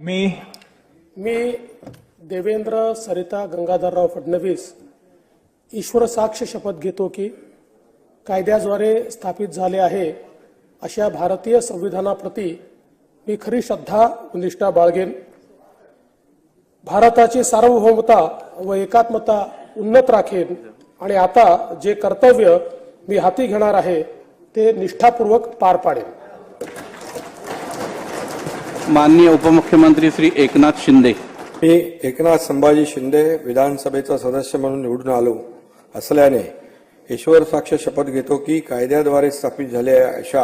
मी देवेंद्र सरिता गंगाधरराव फडणवीस ईश्वर साक्ष शपथ घेतो की कायद्याद्वारे स्थापित झाले आहे अशा भारतीय संविधानाप्रती मी खरी श्रद्धा व निष्ठा बाळगेन. भारताची सार्वभौमता व एकात्मता उन्नत राखेन आणि आता जे कर्तव्य मी हाती घेणार आहे ते निष्ठापूर्वक पार पाडेन. माननीय उपमुख्यमंत्री श्री एकनाथ शिंदे. मी एकनाथ संभाजी शिंदे विधानसभेचा सदस्य म्हणून निवडून आलो असल्याने ईश्वर साक्ष शपथ घेतो की कायद्याद्वारे स्थापित झालेल्या अशा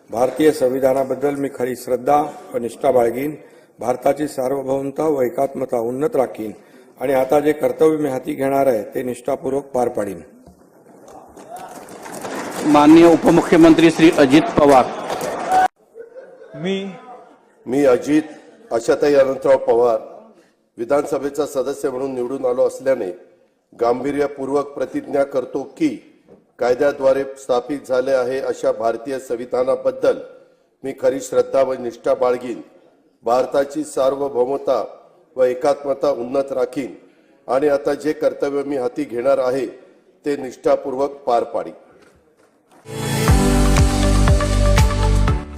भारतीय संविधानाबद्दल मी खरी श्रद्धा व निष्ठा बाळगीन. भारताची सार्वभौमता व एकात्मता उन्नत राखीन आणि आता जे कर्तव्य मी हाती घेणार आहे ते निष्ठापूर्वक पार पाडीन. माननीय उपमुख्यमंत्री श्री अजित पवार. मी अजित आशाताई अनंतराव पवार विधानसभेचा सदस्य म्हणून निवडून आलो असल्याने गांभीर्यपूर्वक प्रतिज्ञा करतो की कायद्याद्वारे स्थापित झाले आहे अशा भारतीय संविधानाबद्दल मी खरी श्रद्धा व निष्ठा बाळगीन. भारताची सार्वभौमता व एकात्मता उन्नत राखीन आणि आता जे कर्तव्य मी हाती घेणार आहे ते निष्ठापूर्वक पार पाडीन.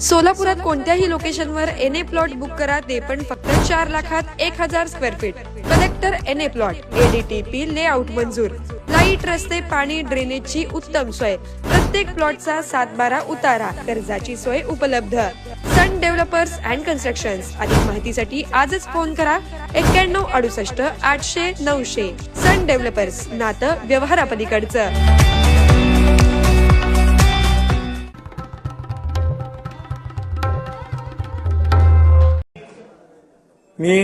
सोलापुरात कोणत्याही लोकेशनवर एनए प्लॉट बुक करा, ते पण फक्त 4,01,000 square feet. Collector NA plot, ADTP layout मंजूर, लाईट, रस्ते, पाणी, ड्रेनेजची उत्तम सोय, प्रत्येक प्लॉटचा 7/12 उतारा, कर्जाची सोय उपलब्ध. सन डेव्हलपर्स अँड कन्स्ट्रक्शन्स. अधिक माहितीसाठी आजच फोन करा 91 68 800 900. सन डेव्हलपर्स, नातं व्यवहारापलीकडचं. मी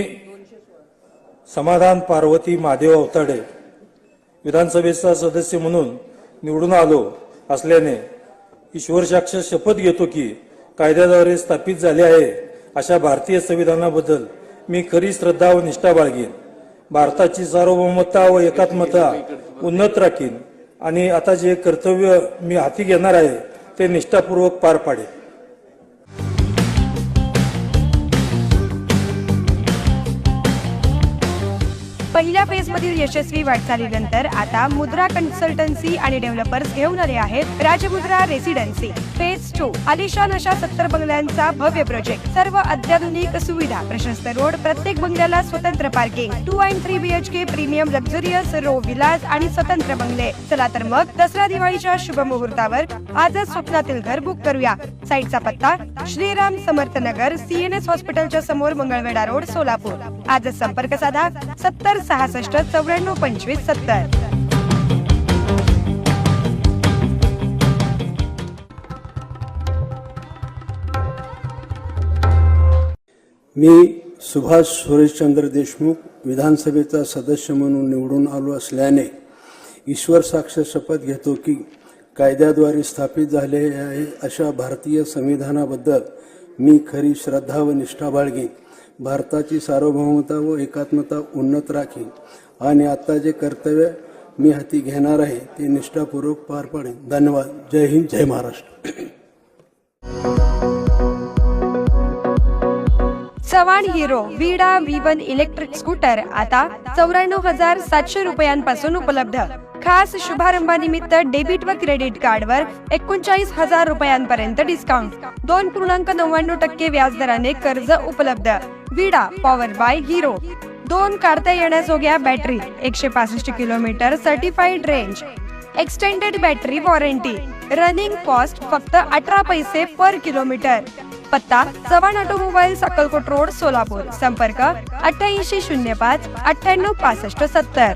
समाधान पार्वती महादेव अवताडे विधानसभेचा सदस्य म्हणून निवडून आलो असल्याने ईश्वर साक्ष शपथ घेतो की कायद्याद्वारे स्थापित झाले आहे अशा भारतीय संविधानाबद्दल मी खरी श्रद्धा व निष्ठा बाळगीन. भारताची सार्वभौमता व एकात्मता उन्नत राखीन आणि आता जे कर्तव्य मी हाती घेणार आहे ते निष्ठापूर्वक पार पाडेन. पहिल्या फेजमधील यशस्वी वाटचालीनंतर आता मुद्रा कन्सल्टन्सी आणि डेव्हलपर्स घेऊन आले आहेत राजमुद्रा रेसिडेन्सी. फेज 2 आलिशान अशा 70 बंगल्यांचा भव्य प्रोजेक्ट. सर्व अत्याधुनिक सुविधा, प्रशस्त रोड, प्रत्येक बंगल्याला स्वतंत्र पार्किंग, 2 आणि 3 BHK premium luxurious row villas आणि स्वतंत्र बंगले. चला तर मग दसरा दिवाळीच्या शुभ मुहूर्तावर आजच स्वप्नातील घर बुक करूया. साईटचा पत्ता श्रीराम समर्थ नगर, CNS हॉस्पिटलच्या समोर, मंगळवेढा रोड, सोलापूर. आजच संपर्क साधा 70 66 94 25 70. मी सुभाष सुरेशचंद्र देशमुख विधानसभेचा सदस्य म्हणून निवडून आलो असल्याने ईश्वर साक्ष शपथ घेतो की कायद्याद्वारे स्थापित झाले आहे अशा भारतीय संविधानाबद्दल मी खरी श्रद्धा व निष्ठा बाळगीन. भारताची सार्वभौमता व एकात्मता उन्नत राखीन आणि आता जे कर्तव्य मी हाती घेणार आहे ते निष्ठापूर्वक पार पाडेन. धन्यवाद. जय हिंद, जय महाराष्ट्र. चव्हाण हिरो विडा V1 इलेक्ट्रिक स्कूटर आता 94,700 रुपयांपासून उपलब्ध. खास शुभारंभानिमित्त डेबिट व क्रेडिट कार्डवर 39,000 रुपयांपर्यंत डिस्काउंट. 2.99% व्याजदराने कर्ज उपलब्ध. विडा पॉवर बाय हिरो. 2 काढता येण्याजोग्या battery, 165 kilometre certified range, extended battery warranty. Running cost फक्त 18 पैसे पर किलोमीटर. पत्ता चव्हाण ऑटोमोबाईल्स, अक्कलकोट रोड, सोलापूर. संपर्क 8805 98 65 70.